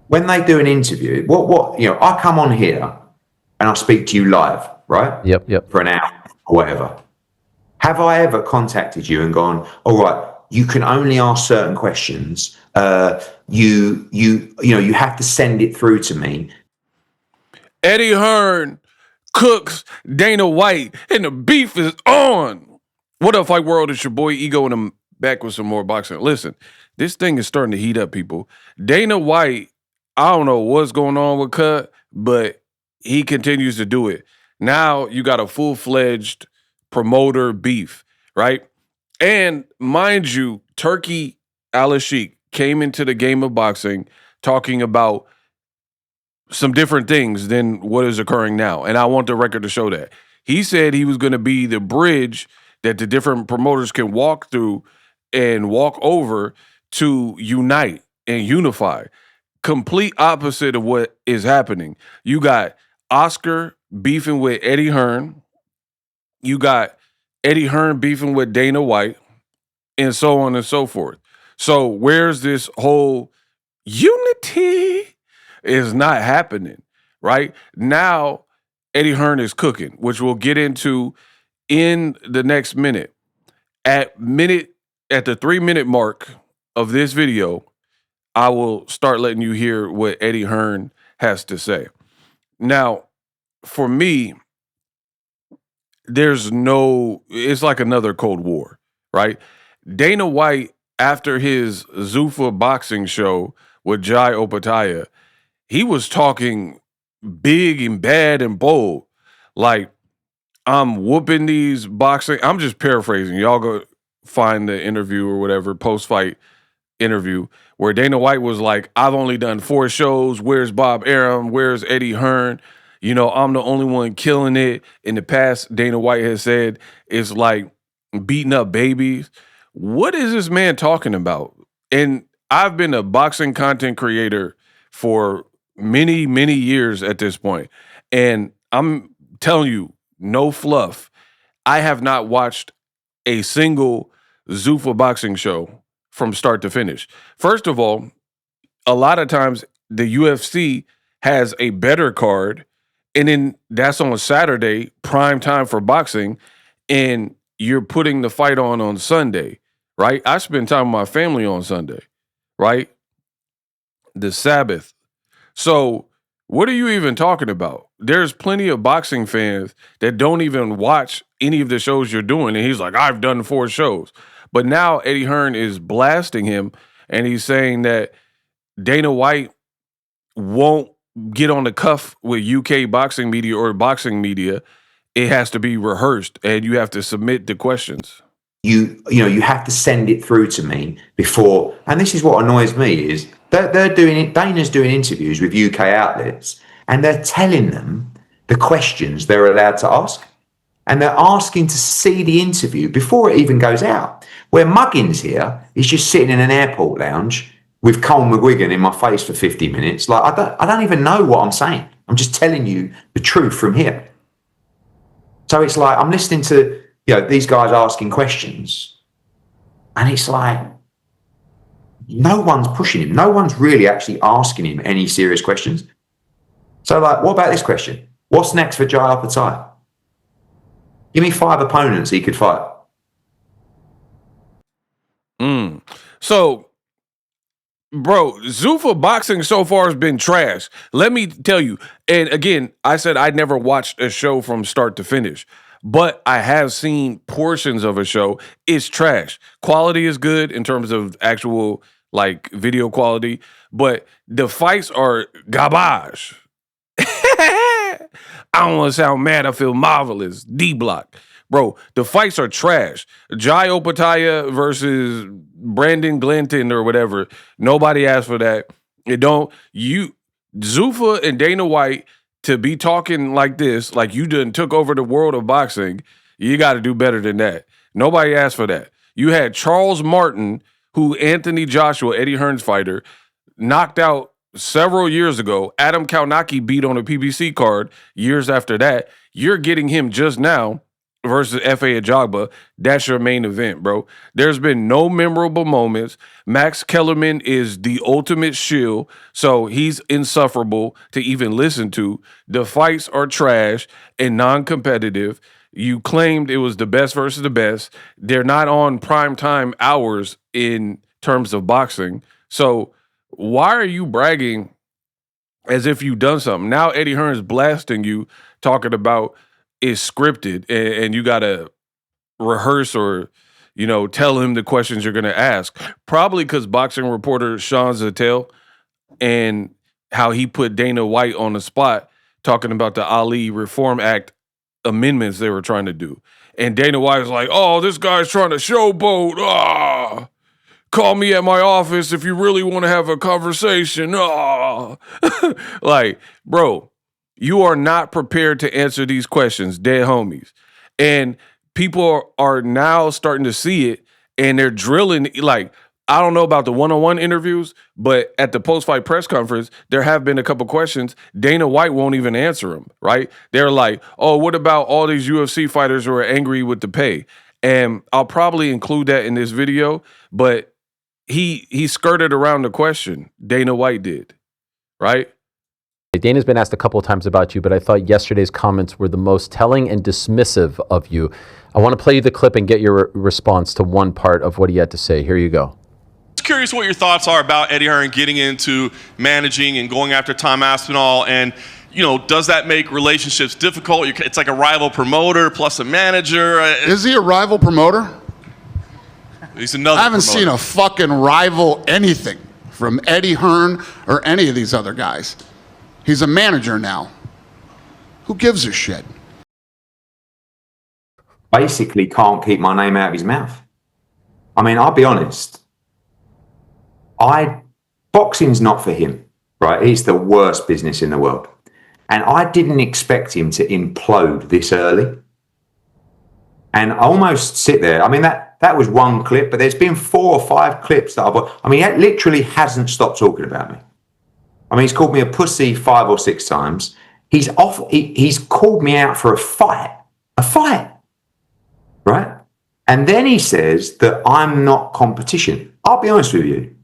When they do an interview, I come on here and I speak to you live, right? Yep. For an hour or whatever. Have I ever contacted you and gone, all right, you can only ask certain questions. You have to send it through to me. Eddie Hearn cooks Dana White, and the beef is on. What up, Fight World? It's your boy Ego, and I'm back with some more boxing. Listen, this thing is starting to heat up, people. Dana White, I don't know what's going on with Cut, but he continues to do it. Now you got a full-fledged promoter beef, right? And mind you, Turkey Al-Sheikh came into the game of boxing talking about some different things than what is occurring now. And I want the record to show that. He said he was going to be the bridge that the different promoters can walk through and walk over to unite and unify. Complete opposite of what is happening. You got Oscar beefing with Eddie Hearn. You got Eddie Hearn beefing with Dana White, and so on and so forth. So where's this whole unity is not happening, right? Now, Eddie Hearn is cooking, which we'll get into in the next minute. At the 3-minute mark of this video, I will start letting you hear what Eddie Hearn has to say. Now, for me, it's like another Cold War, right? Dana White, after his Zuffa boxing show with Jai Opataya, he was talking big and bad and bold. Like, I'm whooping these boxing. I'm just paraphrasing. Y'all go find the interview or whatever, post-fight interview, where Dana White was like, I've only done 4 shows. Where's Bob Arum? Where's Eddie Hearn? You know, I'm the only one killing it. In the past, Dana White has said it's like beating up babies. What is this man talking about? And I've been a boxing content creator for many, many years at this point. And I'm telling you, no fluff. I have not watched a single Zuffa boxing show from start to finish. First of all, a lot of times the UFC has a better card, and then that's on a Saturday, prime time for boxing, and you're putting the fight on Sunday, right? I spend time with my family on Sunday, right? The Sabbath. So what are you even talking about? There's plenty of boxing fans that don't even watch any of the shows you're doing. And he's like, I've done 4 shows. But now Eddie Hearn is blasting him, and he's saying that Dana White won't get on the cuff with UK boxing media or boxing media. It has to be rehearsed, and you have to submit the questions. You have to send it through to me before. And this is what annoys me is they're doing it. Dana's doing interviews with UK outlets, and they're telling them the questions they're allowed to ask, and they're asking to see the interview before it even goes out. Where Muggins here is just sitting in an airport lounge with Cole McGuigan in my face for 50 minutes. Like I don't even know what I'm saying. I'm just telling you the truth from here. So it's like I'm listening to these guys asking questions, and it's like no one's pushing him. No one's really actually asking him any serious questions. So like, what about this question? What's next for Jai Opataya? Give me 5 opponents he could fight. So, bro, Zuffa boxing so far has been trash. Let me tell you. And again, I said I'd never watched a show from start to finish, but I have seen portions of a show. It's trash. Quality is good in terms of actual like video quality, but the fights are garbage. I don't want to sound mad. I feel marvelous. D-Block. Bro, the fights are trash. Jai Opataya versus Brandon Glanton or whatever. Nobody asked for that. Zuffa and Dana White, to be talking like this, like you done took over the world of boxing, you got to do better than that. Nobody asked for that. You had Charles Martin, who Anthony Joshua, Eddie Hearn's fighter, knocked out several years ago. Adam Kaunaki beat on a PBC card years after that. You're getting him just now versus F.A. Ajagba, that's your main event, bro. There's been no memorable moments. Max Kellerman is the ultimate shill, so he's insufferable to even listen to. The fights are trash and non-competitive. You claimed it was the best versus the best. They're not on primetime hours in terms of boxing. So why are you bragging as if you've done something? Now Eddie Hearn's blasting you, talking about it's scripted and you got to rehearse or, tell him the questions you're going to ask. Probably because boxing reporter Sean Zattel and how he put Dana White on the spot talking about the Ali Reform Act amendments they were trying to do. And Dana White was like, oh, this guy's trying to showboat. Ah, call me at my office if you really want to have a conversation. Ah. Like, bro, you are not prepared to answer these questions, dead homies. And people are now starting to see it, and they're drilling. Like, I don't know about the one-on-one interviews, but at the post-fight press conference, there have been a couple questions. Dana White won't even answer them, right? They're like, oh, what about all these UFC fighters who are angry with the pay? And I'll probably include that in this video, but he skirted around the question. Dana White did, right? Dana's been asked a couple of times about you, but I thought yesterday's comments were the most telling and dismissive of you. I want to play you the clip and get your response to one part of what he had to say. Here you go. Curious what your thoughts are about Eddie Hearn getting into managing and going after Tom Aspinall, and does that make relationships difficult? It's like a rival promoter plus a manager. Is he a rival promoter? He's another. I haven't promoter. seen a fucking rival anything from Eddie Hearn or any of these other guys. He's a manager now. Who gives a shit? Basically can't keep my name out of his mouth. I mean, I'll be honest. Boxing's not for him, right? It's the worst business in the world. And I didn't expect him to implode this early. And I almost sit there. I mean, that was one clip, but there's been 4 or 5 clips that he literally hasn't stopped talking about me. I mean, he's called me a pussy 5 or 6 times. He's called me out for a fight, right? And then he says that I'm not competition. I'll be honest with you.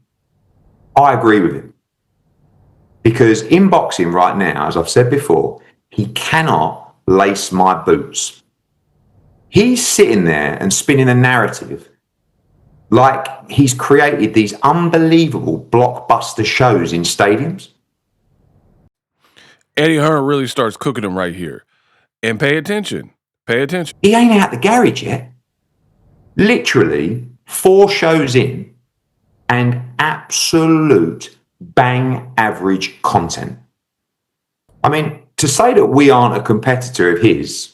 I agree with him. Because in boxing right now, as I've said before, he cannot lace my boots. He's sitting there and spinning a narrative like he's created these unbelievable blockbuster shows in stadiums. Eddie Hearn really starts cooking him right here. And pay attention. Pay attention. He ain't out the garage yet. Literally 4 shows in and absolute bang average content. I mean, to say that we aren't a competitor of his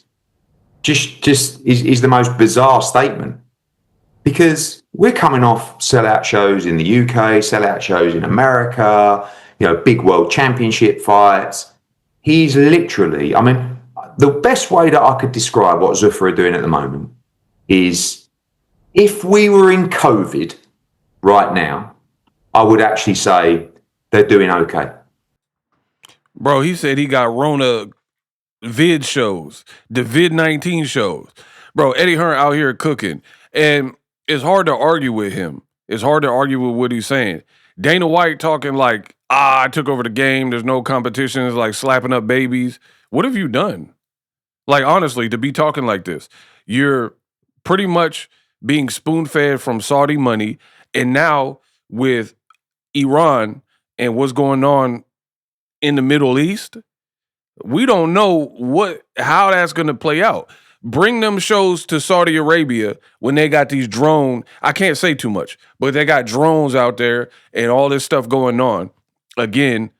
just is the most bizarre statement, because we're coming off sellout shows in the UK, sellout shows in America, big world championship fights. He's literally, I mean, the best way that I could describe what Zuffa are doing at the moment is if we were in COVID right now, I would actually say they're doing okay. Bro, he said he got Rona vid shows, the vid-19 shows. Bro, Eddie Hearn out here cooking. And it's hard to argue with him. It's hard to argue with what he's saying. Dana White talking like, I took over the game. There's no competition. It's like slapping up babies. What have you done? Like, honestly, to be talking like this, you're pretty much being spoon-fed from Saudi money. And now with Iran and what's going on in the Middle East, we don't know how that's going to play out. Bring them shows to Saudi Arabia when they got these drone. I can't say too much, but they got drones out there and all this stuff going on. Again,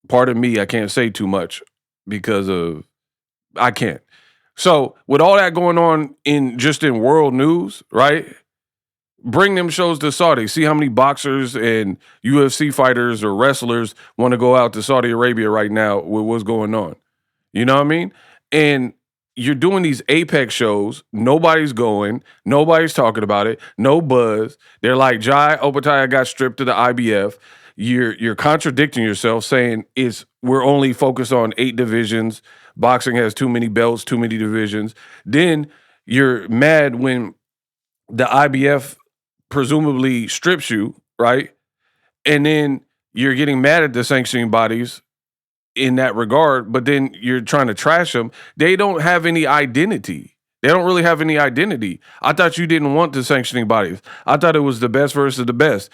pardon me, I can't say too much because of I can't. So with all that going on in world news, right? Bring them shows to Saudi. See how many boxers and UFC fighters or wrestlers want to go out to Saudi Arabia right now with what's going on. You know what I mean? And you're doing these Apex shows. Nobody's going. Nobody's talking about it. No buzz. They're like, Jai Opataya got stripped to the IBF. You're contradicting yourself, saying we're only focused on 8 divisions. Boxing has too many belts, too many divisions. Then You're mad when the IBF presumably strips you, right? And then you're getting mad at the sanctioning bodies in that regard, but then you're trying to trash them. They don't have any identity. They don't really have any identity. I thought you didn't want the sanctioning bodies. I thought it was the best versus the best.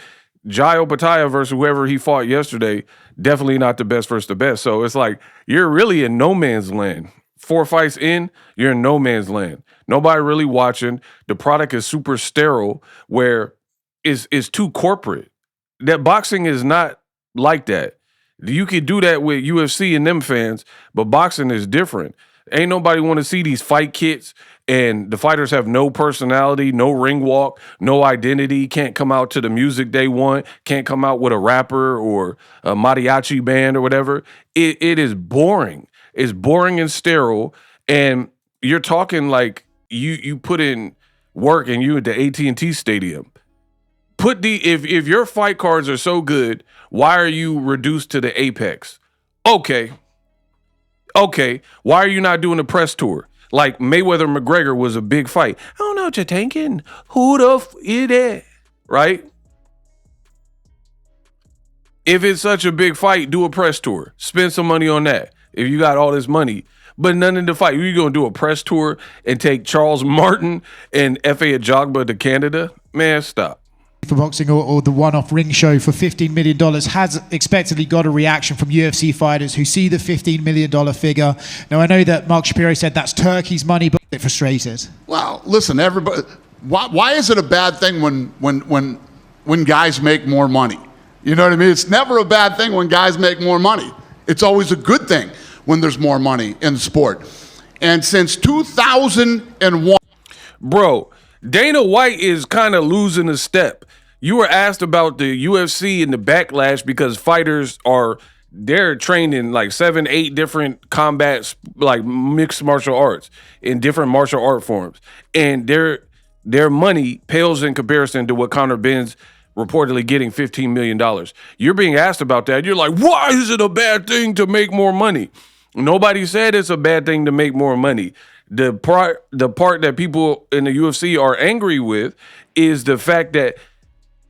Jai Opataya versus whoever he fought yesterday, definitely not the best versus the best. So it's like you're really in no man's land. 4 fights in, you're in no man's land. Nobody really watching. The product is super sterile, where it's too corporate. That boxing is not like that. You could do that with UFC and them fans, but boxing is different. Ain't nobody want to see these fight kits, and the fighters have no personality, no ring walk, no identity, can't come out to the music they want, can't come out with a rapper or a mariachi band or whatever. It is boring. It's boring and sterile, and you're talking like you put in work and you at the AT&T Stadium. If your fight cards are so good, why are you reduced to the apex? Okay. Why are you not doing a press tour? Like Mayweather McGregor was a big fight. I don't know what you're thinking. Who the f is that? Right? If it's such a big fight, do a press tour. Spend some money on that. If you got all this money, but none in the fight, you're going to do a press tour and take Charles Martin and F.A. Ajagba to Canada? Man, stop. For boxing or the one-off ring show for $15 million has expectedly got a reaction from UFC fighters who see the $15 million figure. Now, I know that Mark Shapiro said that's Turkey's money, but it frustrated. Well, listen, everybody. Why is it a bad thing when guys make more money? You know what I mean? It's never a bad thing when guys make more money. It's always a good thing when there's more money in the sport. And since 2001, bro, Dana White is kind of losing a step. You were asked about the UFC and the backlash because fighters they're trained in like 7, 8 different combats, like mixed martial arts in different martial art forms. And their money pales in comparison to what Conor Ben's reportedly getting $15 million. You're being asked about that. You're like, why is it a bad thing to make more money? Nobody said it's a bad thing to make more money. The part that people in the UFC are angry with is the fact that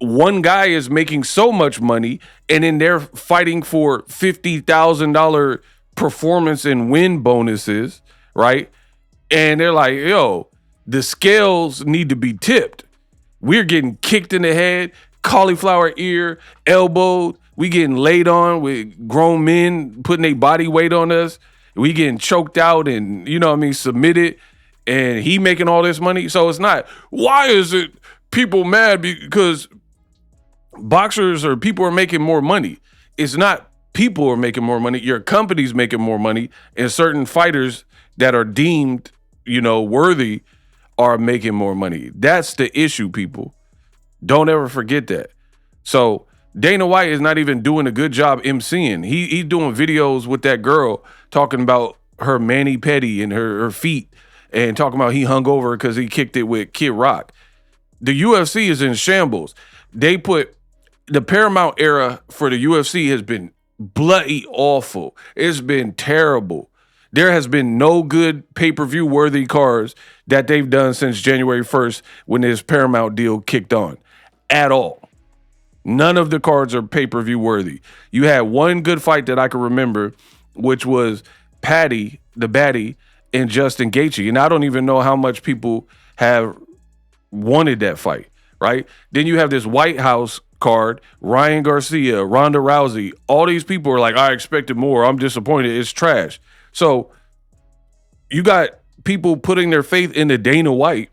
one guy is making so much money and then they're fighting for $50,000 performance and win bonuses, right? And they're like, yo, the scales need to be tipped. We're getting kicked in the head, cauliflower ear, elbowed. We getting laid on with grown men putting their body weight on us. We getting choked out and, submitted, and he making all this money. So it's not, why is it people mad because boxers or people are making more money? It's not people are making more money. Your company's making more money, and certain fighters that are deemed, worthy are making more money. That's the issue, people. Don't ever forget that. So Dana White is not even doing a good job emceeing. He's doing videos with that girl talking about her mani-pedi and her feet and talking about he hung over because he kicked it with Kid Rock. The UFC is in shambles. They put the Paramount era for the UFC has been bloody awful. It's been terrible. There has been no good pay-per-view worthy cards that they've done since January 1st when this Paramount deal kicked on at all. None of the cards are pay-per-view worthy. You had one good fight that I can remember, which was Patty, the baddie, and Justin Gaethje. And I don't even know how much people have wanted that fight, right? Then you have this White House card, Ryan Garcia, Ronda Rousey. All these people are like, I expected more. I'm disappointed. It's trash. So you got people putting their faith into Dana White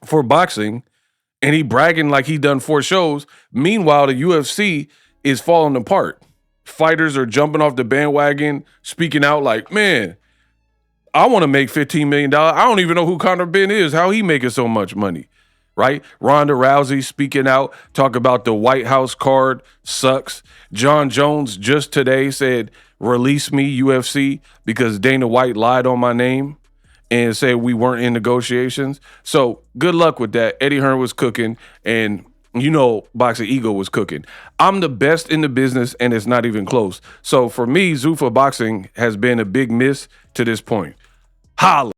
for boxing, and he bragging like he done 4 shows. Meanwhile, the UFC is falling apart. Fighters are jumping off the bandwagon, speaking out like, man, I want to make $15 million. I don't even know who Conor Ben is. How he making so much money, right? Ronda Rousey speaking out, talk about the White House card sucks. John Jones just today said, release me, UFC, because Dana White lied on my name and said we weren't in negotiations. So good luck with that. Eddie Hearn was cooking, and Boxingego was cooking. I'm the best in the business, and it's not even close. So for me, Zuffa Boxing has been a big miss to this point. Holla.